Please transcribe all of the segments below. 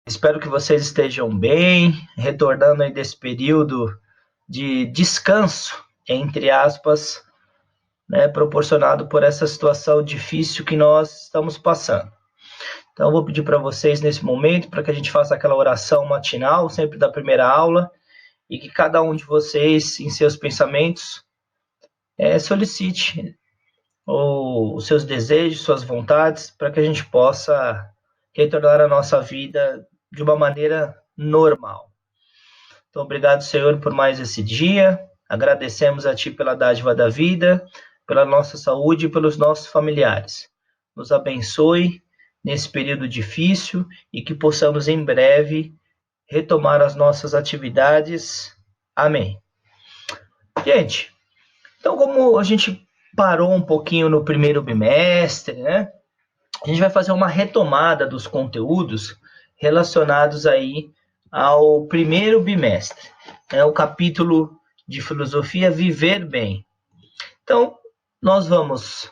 Espero que vocês estejam bem, retornando aí desse período de descanso, entre aspas, né, proporcionado por essa situação difícil que nós estamos passando. Então, eu vou pedir para vocês nesse momento, para que a gente faça aquela oração matinal, sempre da primeira aula, e que cada um de vocês, em seus pensamentos, solicite os seus desejos, suas vontades, para que a gente possa retornar a nossa vida de uma maneira normal. Então, obrigado, Senhor, por mais esse dia. Agradecemos a Ti pela dádiva da vida, pela nossa saúde e pelos nossos familiares. Nos abençoe nesse período difícil e que possamos em breve retomar as nossas atividades. Amém. Gente, então como a gente parou um pouquinho no primeiro bimestre, né? A gente vai fazer uma retomada dos conteúdos relacionados aí ao primeiro bimestre, o capítulo de filosofia Viver Bem. Então, nós vamos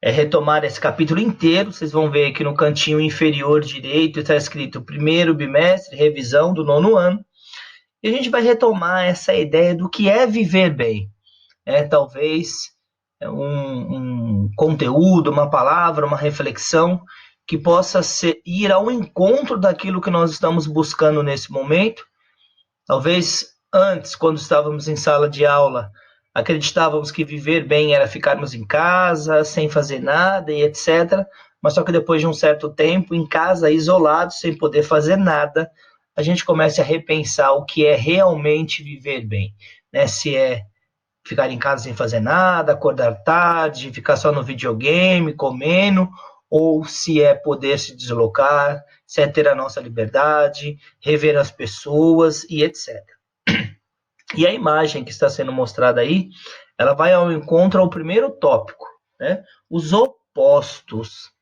retomar esse capítulo inteiro. Vocês vão ver aqui no cantinho inferior direito está escrito primeiro bimestre, revisão do 9º ano. E a gente vai retomar essa ideia do que é viver bem. Talvez um conteúdo, uma palavra, uma reflexão que possa ir ao encontro daquilo que nós estamos buscando nesse momento. Talvez antes, quando estávamos em sala de aula, acreditávamos que viver bem era ficarmos em casa, sem fazer nada e etc. Mas só que depois de um certo tempo, em casa, isolado, sem poder fazer nada, a gente começa a repensar o que é realmente viver bem, né? Se é ficar em casa sem fazer nada, acordar tarde, ficar só no videogame, comendo, ou se é poder se deslocar, se é ter a nossa liberdade, rever as pessoas e etc. E a imagem que está sendo mostrada aí, ela vai ao encontro ao primeiro tópico, né? Os opostos.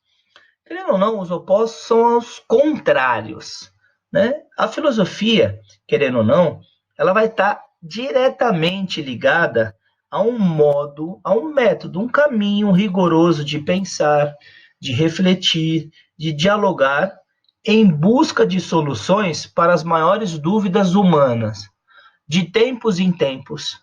Querendo ou não, os opostos são os contrários, né? A filosofia, querendo ou não, ela vai estar diretamente ligada a um modo, a um método, um caminho rigoroso de pensar, de refletir, de dialogar em busca de soluções para as maiores dúvidas humanas, de tempos em tempos,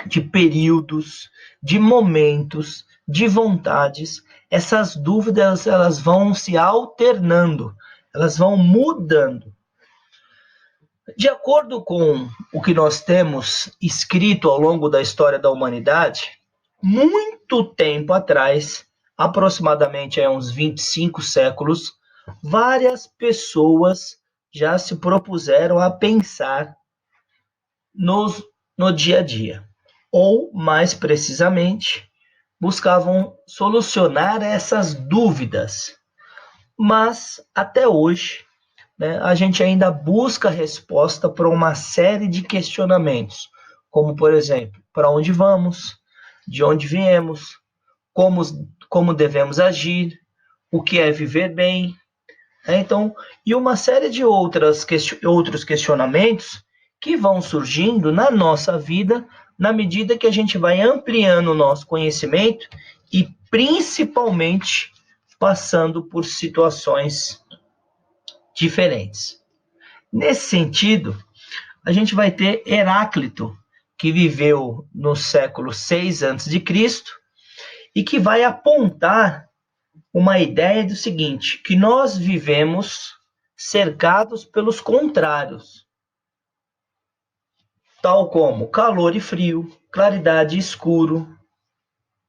de períodos, de momentos, de vontades. Essas dúvidas elas vão se alternando, elas vão mudando. De acordo com o que nós temos escrito ao longo da história da humanidade, muito tempo atrás, aproximadamente há uns 25 séculos, várias pessoas já se propuseram a pensar no dia a dia. Ou, mais precisamente, buscavam solucionar essas dúvidas. Mas, até hoje, né, a gente ainda busca resposta para uma série de questionamentos, como, por exemplo, para onde vamos, de onde viemos, como devemos agir, o que é viver bem. Então, e uma série de outros questionamentos que vão surgindo na nossa vida na medida que a gente vai ampliando o nosso conhecimento e, principalmente, passando por situações diferentes. Nesse sentido, a gente vai ter Heráclito, que viveu no século 6 a.C. e que vai apontar uma ideia do seguinte, que nós vivemos cercados pelos contrários, tal como calor e frio, claridade e escuro,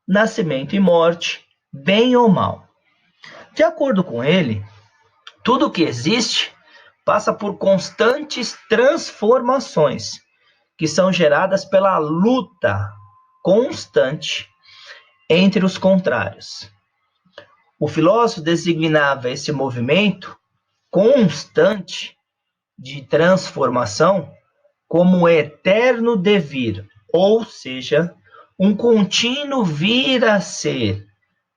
nascimento e morte, bem ou mal. De acordo com ele, tudo que existe passa por constantes transformações, que são geradas pela luta constante entre os contrários. O filósofo designava esse movimento constante de transformação como o eterno devir, ou seja, um contínuo vir a ser,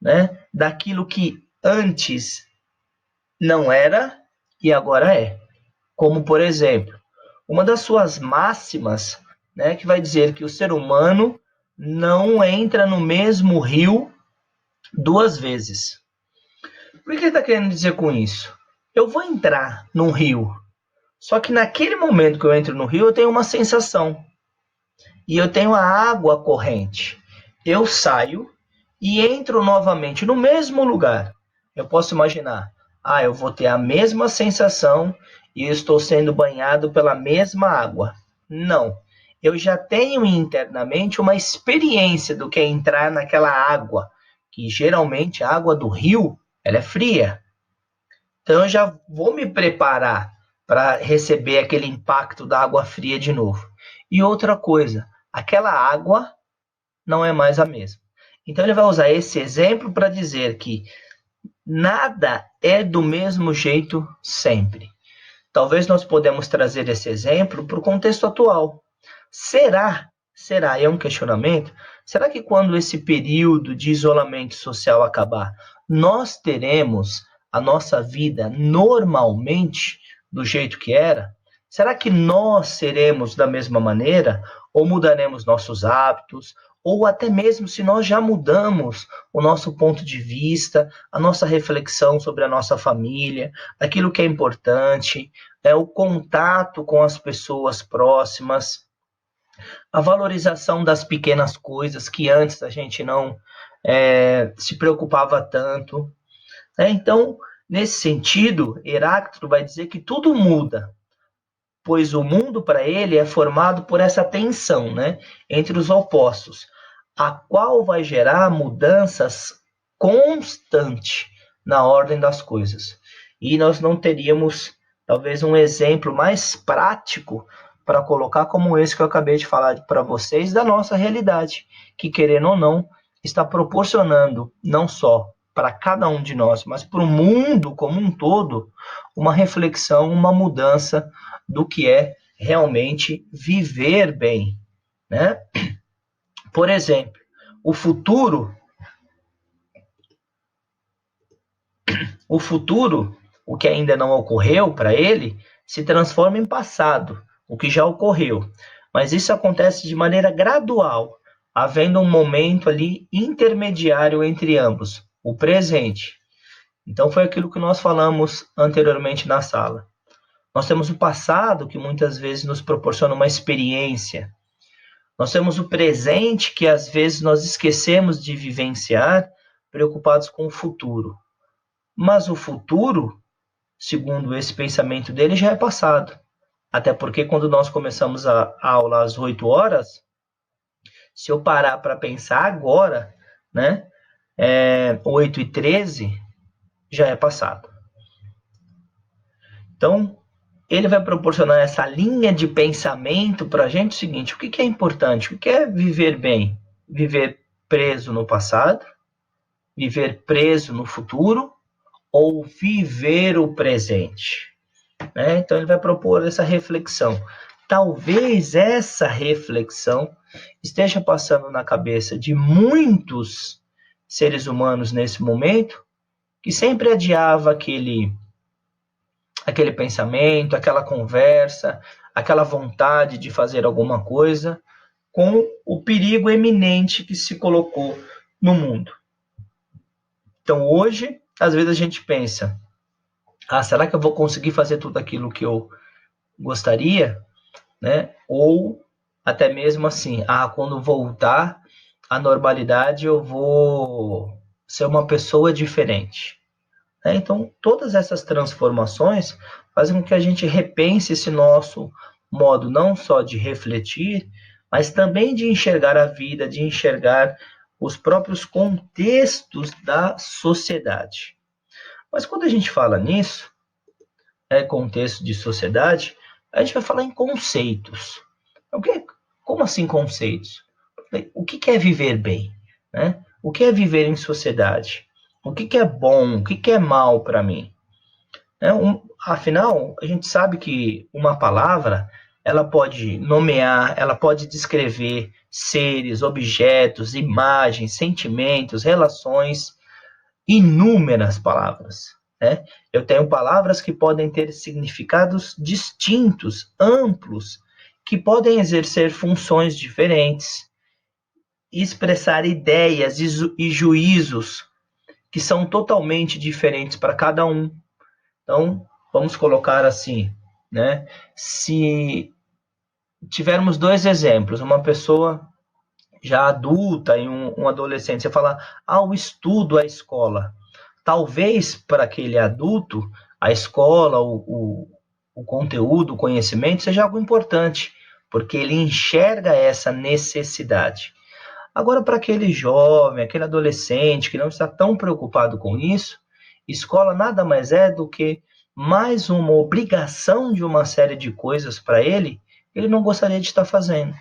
né, daquilo que antes não era e agora é. Como, por exemplo, uma das suas máximas, né, que vai dizer que o ser humano não entra no mesmo rio duas vezes. Por que ele está querendo dizer com isso? Eu vou entrar num rio, só que naquele momento que eu entro no rio, eu tenho uma sensação. E eu tenho a água corrente. Eu saio e entro novamente no mesmo lugar. Eu posso imaginar, eu vou ter a mesma sensação e eu estou sendo banhado pela mesma água. Não. Eu já tenho internamente uma experiência do que é entrar naquela água, que geralmente a água do rio, ela é fria. Então eu já vou me preparar para receber aquele impacto da água fria de novo. E outra coisa, aquela água não é mais a mesma. Então ele vai usar esse exemplo para dizer que nada é do mesmo jeito sempre. Talvez nós podemos trazer esse exemplo para o contexto atual. Será, é um questionamento, será que quando esse período de isolamento social acabar, nós teremos a nossa vida normalmente do jeito que era? Será que nós seremos da mesma maneira? Ou mudaremos nossos hábitos? Ou até mesmo se nós já mudamos o nosso ponto de vista, a nossa reflexão sobre a nossa família, aquilo que é importante, o contato com as pessoas próximas, a valorização das pequenas coisas que antes a gente não se preocupava tanto. Então, nesse sentido, Heráclito vai dizer que tudo muda, pois o mundo para ele é formado por essa tensão, entre os opostos, a qual vai gerar mudanças constantes na ordem das coisas. E nós não teríamos, talvez, um exemplo mais prático para colocar como esse que eu acabei de falar para vocês da nossa realidade, que, querendo ou não, está proporcionando não só para cada um de nós, mas para o mundo como um todo, uma reflexão, uma mudança do que é realmente viver bem, Por exemplo, o futuro, o que ainda não ocorreu para ele, se transforma em passado, o que já ocorreu. Mas isso acontece de maneira gradual, havendo um momento ali intermediário entre ambos, o presente. Então foi aquilo que nós falamos anteriormente na sala. Nós temos o passado, que muitas vezes nos proporciona uma experiência. Nós temos o presente, que às vezes nós esquecemos de vivenciar, preocupados com o futuro. Mas o futuro, segundo esse pensamento dele, já é passado. Até porque quando nós começamos a aula às 8 horas, se eu parar para pensar agora, 8h13, já é passado. Então, ele vai proporcionar essa linha de pensamento para a gente o seguinte: o que é importante? O que é viver bem? Viver preso no passado? Viver preso no futuro? Ou viver o presente? Então ele vai propor essa reflexão. Talvez essa reflexão esteja passando na cabeça de muitos seres humanos nesse momento, que sempre adiava aquele pensamento, aquela conversa, aquela vontade de fazer alguma coisa, com o perigo eminente que se colocou no mundo. Então hoje, às vezes a gente pensa, será que eu vou conseguir fazer tudo aquilo que eu gostaria? Ou até mesmo assim, quando voltar à normalidade eu vou ser uma pessoa diferente. Então, todas essas transformações fazem com que a gente repense esse nosso modo não só de refletir, mas também de enxergar a vida, de enxergar os próprios contextos da sociedade. Mas quando a gente fala nisso, contexto de sociedade, a gente vai falar em conceitos. Como assim conceitos? O que é viver bem? O que é viver em sociedade? O que é bom? O que é mal para mim? Afinal, a gente sabe que uma palavra, ela pode nomear, ela pode descrever seres, objetos, imagens, sentimentos, relações, inúmeras palavras. Eu tenho palavras que podem ter significados distintos, amplos, que podem exercer funções diferentes, expressar ideias e juízos que são totalmente diferentes para cada um. Então, vamos colocar assim, né? Se tivermos dois exemplos, uma pessoa já adulta e um adolescente, você fala, o estudo, a escola. Talvez para aquele adulto, a escola, o conteúdo, o conhecimento seja algo importante, porque ele enxerga essa necessidade. Agora, para aquele jovem, aquele adolescente que não está tão preocupado com isso, escola nada mais é do que mais uma obrigação de uma série de coisas para ele não gostaria de estar fazendo.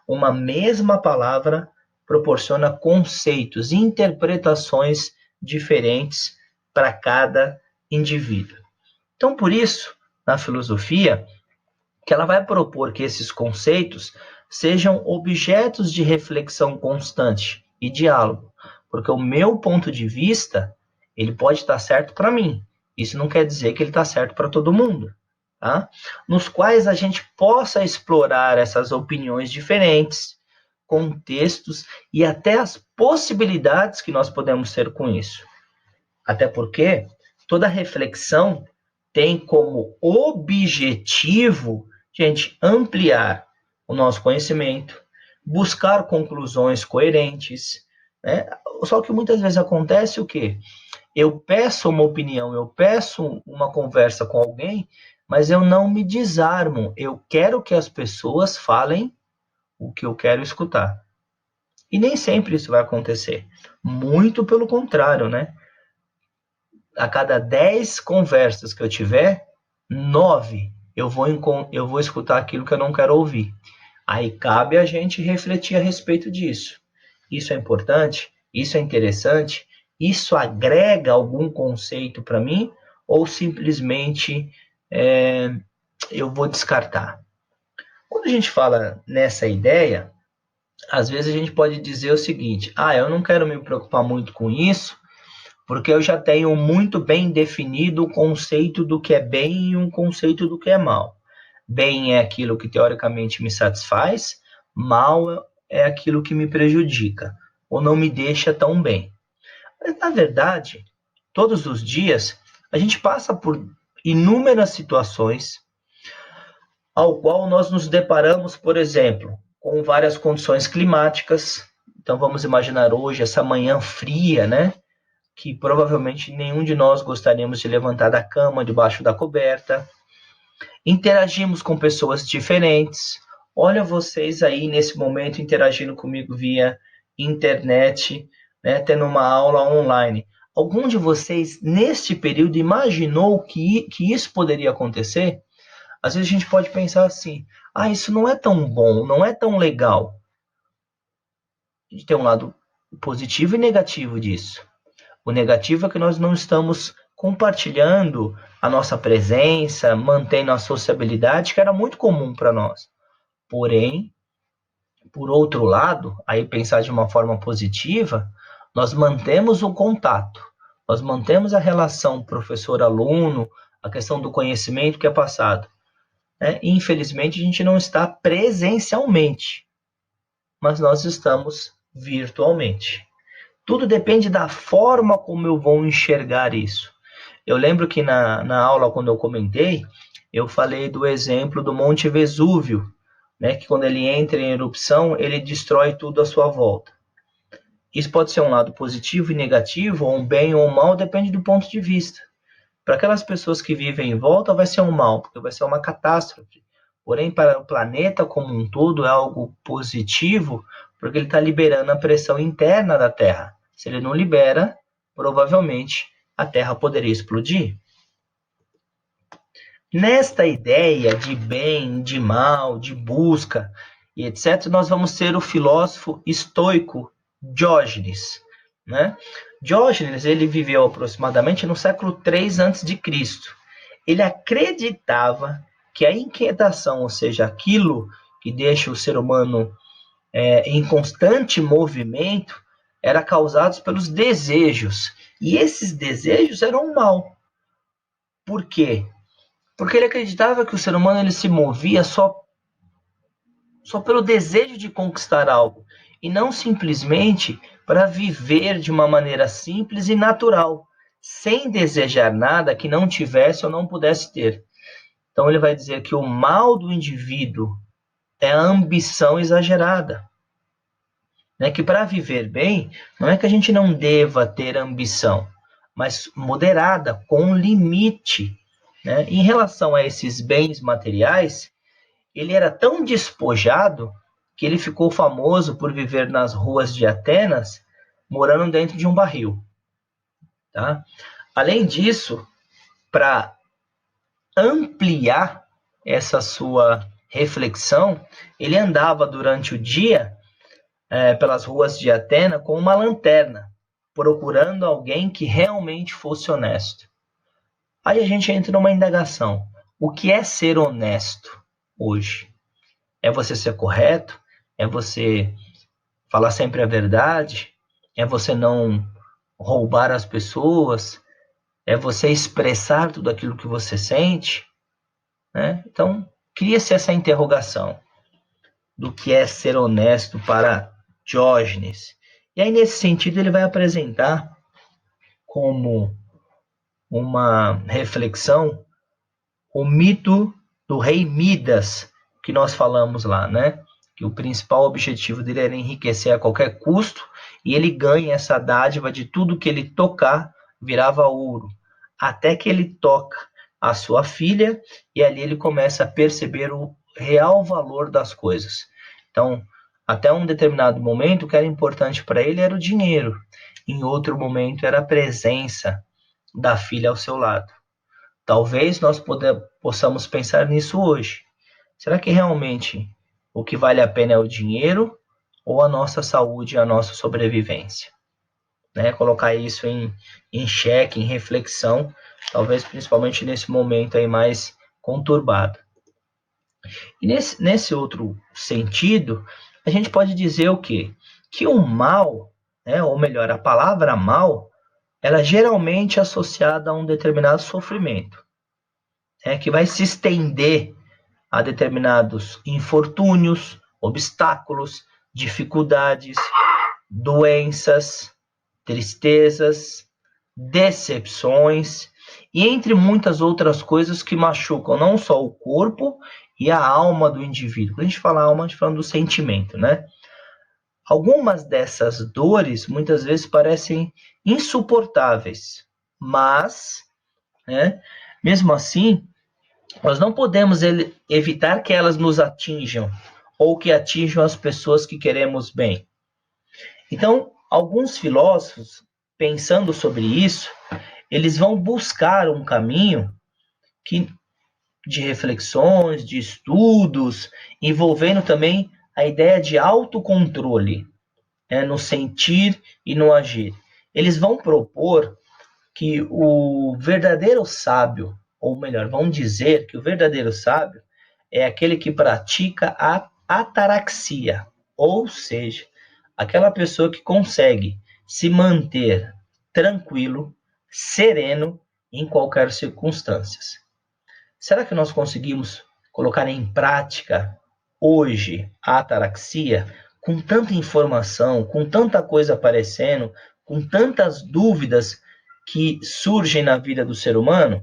Uma mesma palavra proporciona conceitos, interpretações diferentes para cada indivíduo. Então, por isso, na filosofia, que ela vai propor que esses conceitos sejam objetos de reflexão constante e diálogo, porque o meu ponto de vista, ele pode estar certo para mim. Isso não quer dizer que ele está certo para todo mundo. Tá? Nos quais a gente possa explorar essas opiniões diferentes, contextos e até as possibilidades que nós podemos ter com isso. Até porque toda reflexão tem como objetivo, gente, ampliar o nosso conhecimento, buscar conclusões coerentes, né? Só que muitas vezes acontece o quê? Eu peço uma opinião, eu peço uma conversa com alguém, mas eu não me desarmo. Eu quero que as pessoas falem o que eu quero escutar. E nem sempre isso vai acontecer. Muito pelo contrário, né? A cada 10 conversas que eu tiver, 9 eu vou escutar aquilo que eu não quero ouvir. Aí cabe a gente refletir a respeito disso. Isso é importante? Isso é interessante? Isso agrega algum conceito para mim? Ou simplesmente eu vou descartar? Quando a gente fala nessa ideia, às vezes a gente pode dizer o seguinte: eu não quero me preocupar muito com isso, porque eu já tenho muito bem definido o conceito do que é bem e um conceito do que é mal. Bem é aquilo que teoricamente me satisfaz, mal é aquilo que me prejudica ou não me deixa tão bem. Mas, na verdade, todos os dias a gente passa por inúmeras situações ao qual nós nos deparamos, por exemplo, com várias condições climáticas. Então vamos imaginar hoje essa manhã fria, né? Que provavelmente nenhum de nós gostaríamos de levantar da cama, debaixo da coberta. Interagimos com pessoas diferentes. Olha vocês aí nesse momento interagindo comigo via internet, né, tendo uma aula online. Algum de vocês, neste período, imaginou que isso poderia acontecer? Às vezes a gente pode pensar assim, isso não é tão bom, não é tão legal. A gente tem um lado positivo e negativo disso. O negativo é que nós não estamos compartilhando a nossa presença, mantendo a sociabilidade, que era muito comum para nós. Porém, por outro lado, aí pensar de uma forma positiva, nós mantemos o contato, nós mantemos a relação professor-aluno, a questão do conhecimento que é passado. Né? Infelizmente, a gente não está presencialmente, mas nós estamos virtualmente. Tudo depende da forma como eu vou enxergar isso. Eu lembro que na aula, quando eu comentei, eu falei do exemplo do Monte Vesúvio, né, que quando ele entra em erupção, ele destrói tudo à sua volta. Isso pode ser um lado positivo e negativo, ou um bem ou um mal, depende do ponto de vista. Para aquelas pessoas que vivem em volta, vai ser um mal, porque vai ser uma catástrofe. Porém, para o planeta como um todo, é algo positivo, porque ele está liberando a pressão interna da Terra. Se ele não libera, provavelmente a Terra poderia explodir. Nesta ideia de bem, de mal, de busca e etc., nós vamos ter o filósofo estoico Diógenes. Né? Diógenes ele viveu aproximadamente no século III a.C. Ele acreditava que a inquietação, ou seja, aquilo que deixa o ser humano em constante movimento, era causado pelos desejos. E esses desejos eram mal. Por quê? Porque ele acreditava que o ser humano ele se movia só pelo desejo de conquistar algo, e não simplesmente para viver de uma maneira simples e natural, sem desejar nada que não tivesse ou não pudesse ter. Então ele vai dizer que o mal do indivíduo é a ambição exagerada. Né? Que para viver bem, não é que a gente não deva ter ambição, mas moderada, com limite. Né? Em relação a esses bens materiais, ele era tão despojado que ele ficou famoso por viver nas ruas de Atenas, morando dentro de um barril. Tá? Além disso, para ampliar essa sua reflexão, ele andava durante o dia pelas ruas de Atenas com uma lanterna, procurando alguém que realmente fosse honesto. Aí a gente entra numa indagação. O que é ser honesto hoje? É você ser correto? É você falar sempre a verdade? É você não roubar as pessoas? É você expressar tudo aquilo que você sente? Né? Então, cria-se essa interrogação do que é ser honesto para Diógenes. E aí, nesse sentido, ele vai apresentar como uma reflexão o mito do rei Midas, que nós falamos lá, né? Que o principal objetivo dele era enriquecer a qualquer custo, e ele ganha essa dádiva de tudo que ele tocar virava ouro, até que ele toca a sua filha, e ali ele começa a perceber o real valor das coisas. Então, até um determinado momento, o que era importante para ele era o dinheiro, em outro momento era a presença da filha ao seu lado. Talvez nós possamos pensar nisso hoje. Será que realmente o que vale a pena é o dinheiro ou a nossa saúde e a nossa sobrevivência? Né? Colocar isso em xeque, em reflexão, talvez principalmente nesse momento aí mais conturbado. E nesse outro sentido, a gente pode dizer o quê? Que o mal, né, ou melhor, a palavra mal, ela geralmente é associada a um determinado sofrimento, que vai se estender a determinados infortúnios, obstáculos, dificuldades, doenças, tristezas, decepções e entre muitas outras coisas que machucam não só o corpo e a alma do indivíduo. Quando a gente fala alma, a gente fala do sentimento, né? Algumas dessas dores muitas vezes parecem insuportáveis, mas, né, mesmo assim, nós não podemos evitar que elas nos atinjam ou que atinjam as pessoas que queremos bem. Então, alguns filósofos, pensando sobre isso, eles vão buscar um caminho de reflexões, de estudos, envolvendo também a ideia de autocontrole, no sentir e no agir. Eles vão propor que o verdadeiro sábio, ou melhor, vão dizer que o verdadeiro sábio é aquele que pratica a ataraxia, ou seja, aquela pessoa que consegue se manter tranquilo, sereno em qualquer circunstância. Será que nós conseguimos colocar em prática hoje a ataraxia com tanta informação, com tanta coisa aparecendo, com tantas dúvidas que surgem na vida do ser humano?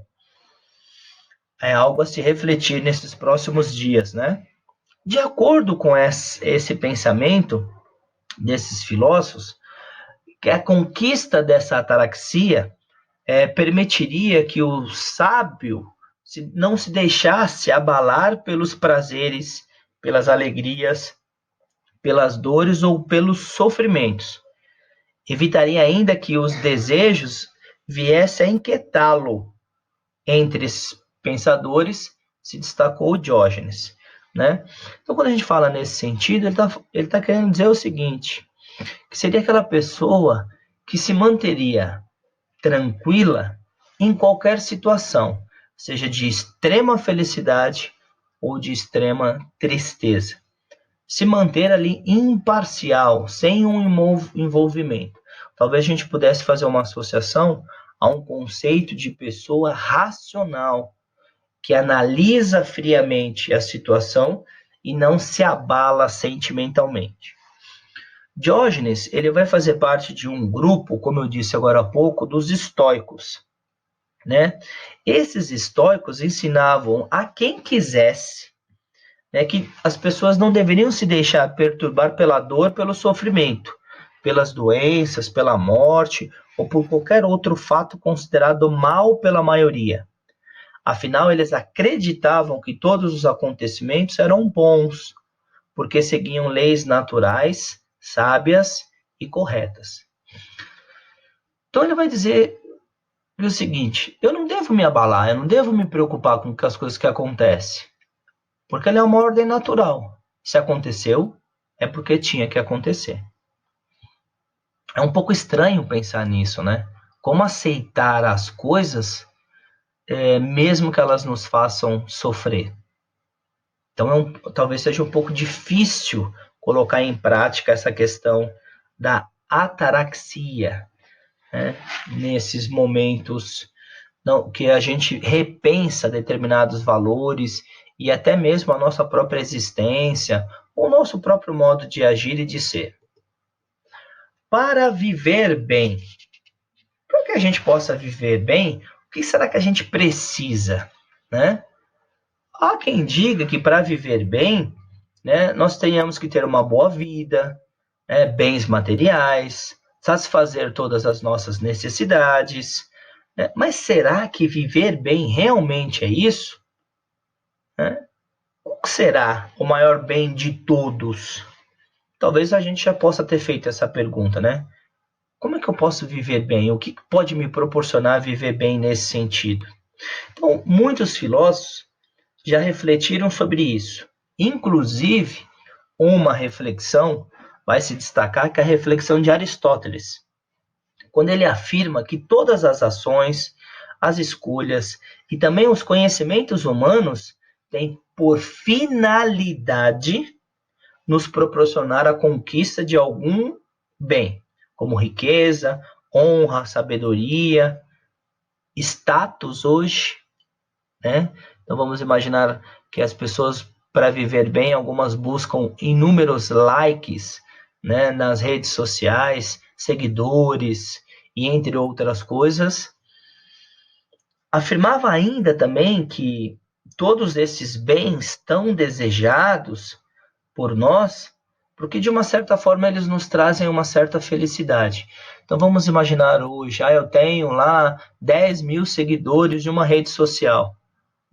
É algo a se refletir nesses próximos dias, né? De acordo com esse pensamento desses filósofos, que a conquista dessa ataraxia permitiria que o sábio não se deixasse abalar pelos prazeres, pelas alegrias, pelas dores ou pelos sofrimentos. Evitaria ainda que os desejos viessem a inquietá-lo. Entre esses pensadores se destacou o Diógenes, né? Então, quando a gente fala nesse sentido, ele tá querendo dizer o seguinte, que seria aquela pessoa que se manteria tranquila em qualquer situação, seja de extrema felicidade ou de extrema tristeza. Se manter ali imparcial, sem um envolvimento. Talvez a gente pudesse fazer uma associação a um conceito de pessoa racional, que analisa friamente a situação e não se abala sentimentalmente. Diógenes, ele vai fazer parte de um grupo, como eu disse agora há pouco, dos estoicos, né? Esses estoicos ensinavam a quem quisesse, né, que as pessoas não deveriam se deixar perturbar pela dor, pelo sofrimento, pelas doenças, pela morte ou por qualquer outro fato considerado mal pela maioria. Afinal, eles acreditavam que todos os acontecimentos eram bons, porque seguiam leis naturais, sábias e corretas. Então ele vai dizer o seguinte: eu não devo me abalar, eu não devo me preocupar com as coisas que acontecem, porque ela é uma ordem natural. Se aconteceu, é porque tinha que acontecer. É um pouco estranho pensar nisso, né? Como aceitar as coisas, mesmo que elas nos façam sofrer. Então, talvez seja um pouco difícil colocar em prática essa questão da ataraxia, né? Nesses momentos que a gente repensa determinados valores e até mesmo a nossa própria existência, o nosso próprio modo de agir e de ser. Para viver bem, para que a gente possa viver bem, o que será que a gente precisa, né? Há quem diga que para viver bem, né, nós tenhamos que ter uma boa vida, né, bens materiais, satisfazer todas as nossas necessidades, né? Mas será que viver bem realmente é isso? Né? Qual será o maior bem de todos? Talvez a gente já possa ter feito essa pergunta, né? Como é que eu posso viver bem? O que pode me proporcionar viver bem nesse sentido? Então, muitos filósofos já refletiram sobre isso. Inclusive, uma reflexão vai se destacar, que é a reflexão de Aristóteles, quando ele afirma que todas as ações, as escolhas e também os conhecimentos humanos têm por finalidade nos proporcionar a conquista de algum bem, como riqueza, honra, sabedoria, status hoje, né? Então vamos imaginar que as pessoas, para viver bem, algumas buscam inúmeros likes, né, nas redes sociais, seguidores e entre outras coisas. Afirmava ainda também que todos esses bens tão desejados por nós, porque de uma certa forma eles nos trazem uma certa felicidade. Então vamos imaginar hoje, eu tenho lá 10 mil seguidores de uma rede social.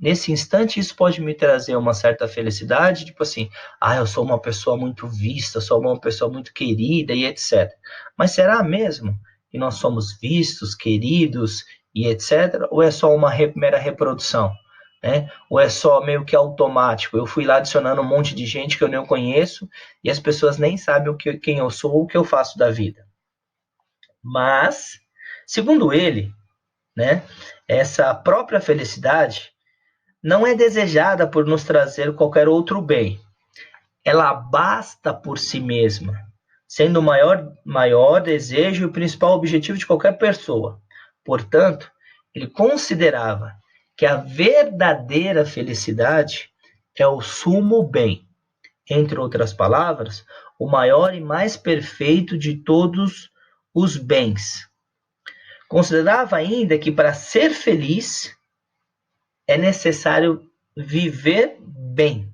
Nesse instante, isso pode me trazer uma certa felicidade, tipo assim, eu sou uma pessoa muito vista, sou uma pessoa muito querida e etc. Mas será mesmo que nós somos vistos, queridos e etc? Ou é só uma mera reprodução? Né? Ou é só meio que automático? Eu fui lá adicionando um monte de gente que eu não conheço e as pessoas nem sabem quem eu sou ou o que eu faço da vida. Mas, segundo ele, né, essa própria felicidade não é desejada por nos trazer qualquer outro bem. Ela basta por si mesma, sendo o maior desejo e o principal objetivo de qualquer pessoa. Portanto, ele considerava que a verdadeira felicidade é o sumo bem. Entre outras palavras, o maior e mais perfeito de todos os bens. Considerava ainda que para ser feliz é necessário viver bem.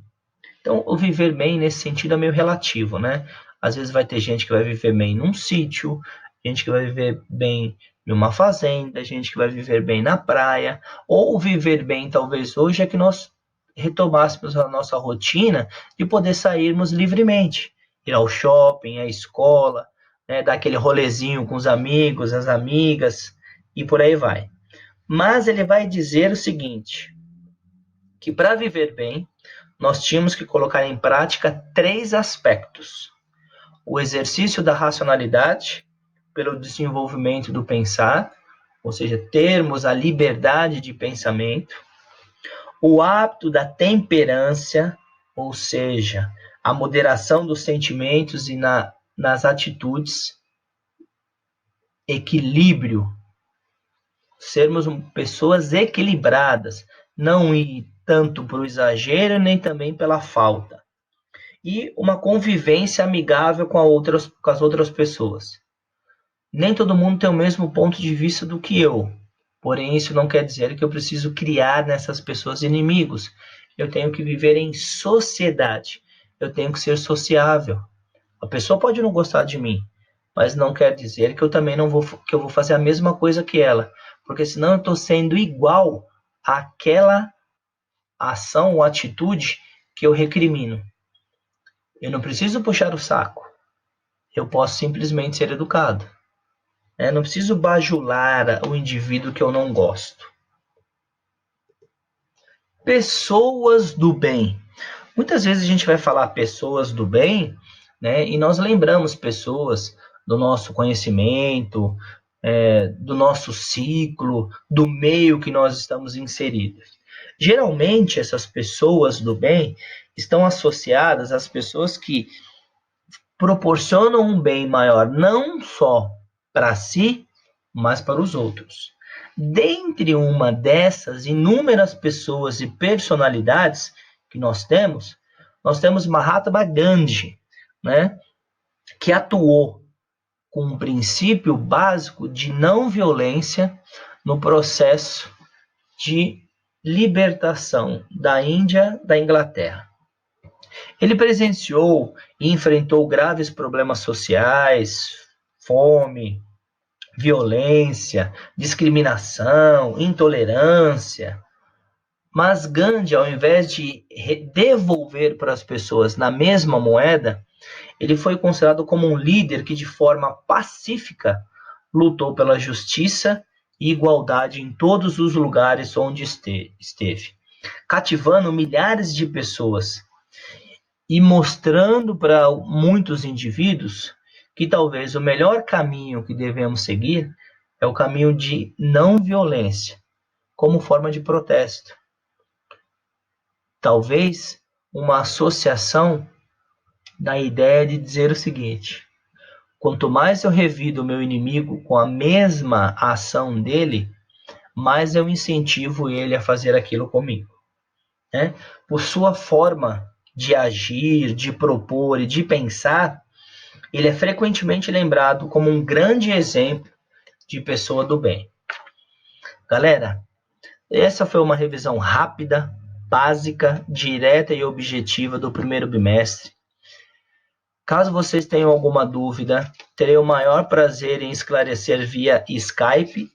Então, o viver bem nesse sentido é meio relativo, né? Às vezes vai ter gente que vai viver bem num sítio, gente que vai viver bem numa fazenda, gente que vai viver bem na praia, ou viver bem talvez hoje é que nós retomássemos a nossa rotina de poder sairmos livremente, ir ao shopping, à escola, né, dar aquele rolezinho com os amigos, as amigas e por aí vai. Mas ele vai dizer o seguinte, que para viver bem, nós tínhamos que colocar em prática 3 aspectos. O exercício da racionalidade, pelo desenvolvimento do pensar, ou seja, termos a liberdade de pensamento. O hábito da temperância, ou seja, a moderação dos sentimentos e nas atitudes. Equilíbrio, sermos pessoas equilibradas, não ir tanto para o exagero nem também pela falta. e uma convivência amigável com as outras pessoas. Nem todo mundo tem o mesmo ponto de vista do que eu, porém isso não quer dizer que eu preciso criar nessas pessoas inimigos. Eu tenho que viver em sociedade, eu tenho que ser sociável. A pessoa pode não gostar de mim, mas não quer dizer que eu também não vou, que eu vou fazer a mesma coisa que ela, porque senão eu estou sendo igual àquela ação ou atitude que eu recrimino. Eu não preciso puxar o saco, eu posso simplesmente ser educado. Não preciso bajular o indivíduo que eu não gosto. Pessoas do bem. Muitas vezes a gente vai falar pessoas do bem, né, e nós lembramos pessoas do nosso conhecimento, do nosso ciclo, do meio que nós estamos inseridos. Geralmente, essas pessoas do bem estão associadas às pessoas que proporcionam um bem maior, não só para si, mas para os outros. Dentre uma dessas inúmeras pessoas e personalidades que nós temos Mahatma Gandhi, né, que atuou com um princípio básico de não violência no processo de libertação da Índia da Inglaterra. Ele presenciou e enfrentou graves problemas sociais, fome, violência, discriminação, intolerância. Mas Gandhi, ao invés de devolver para as pessoas na mesma moeda, ele foi considerado como um líder que, de forma pacífica, lutou pela justiça e igualdade em todos os lugares onde esteve, cativando milhares de pessoas e mostrando para muitos indivíduos que talvez o melhor caminho que devemos seguir é o caminho de não violência, como forma de protesto. Talvez uma associação da ideia de dizer o seguinte: quanto mais eu revido o meu inimigo com a mesma ação dele, mais eu incentivo ele a fazer aquilo comigo. Né? Por sua forma de agir, de propor e de pensar, ele é frequentemente lembrado como um grande exemplo de pessoa do bem. Galera, essa foi uma revisão rápida, básica, direta e objetiva do primeiro bimestre. Caso vocês tenham alguma dúvida, terei o maior prazer em esclarecer via Skype,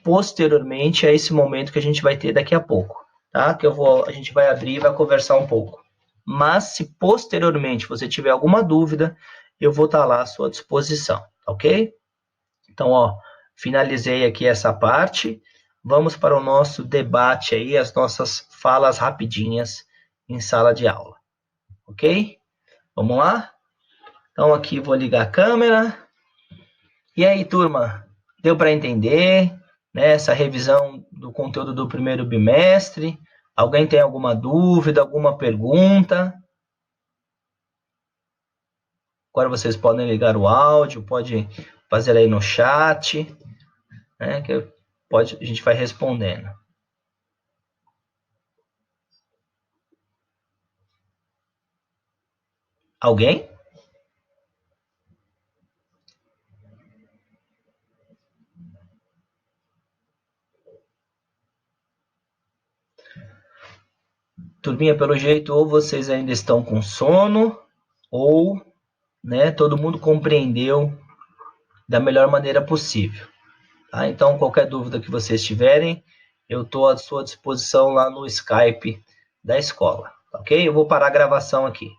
posteriormente a esse momento que a gente vai ter daqui a pouco, tá? A gente vai abrir e vai conversar um pouco. Mas se posteriormente você tiver alguma dúvida, eu vou estar lá à sua disposição, ok? Então, finalizei aqui essa parte. Vamos para o nosso debate aí, as nossas falas rapidinhas em sala de aula, ok? Vamos lá? Então, aqui vou ligar a câmera. E aí, turma, deu para entender, né, essa revisão do conteúdo do primeiro bimestre? Alguém tem alguma dúvida, alguma pergunta? Agora vocês podem ligar o áudio, pode fazer aí no chat, né, que a gente vai respondendo. Alguém? Turminha, pelo jeito, ou vocês ainda estão com sono, ou, né, todo mundo compreendeu da melhor maneira possível. Tá? Então, qualquer dúvida que vocês tiverem, eu estou à sua disposição lá no Skype da escola, ok? Eu vou parar a gravação aqui.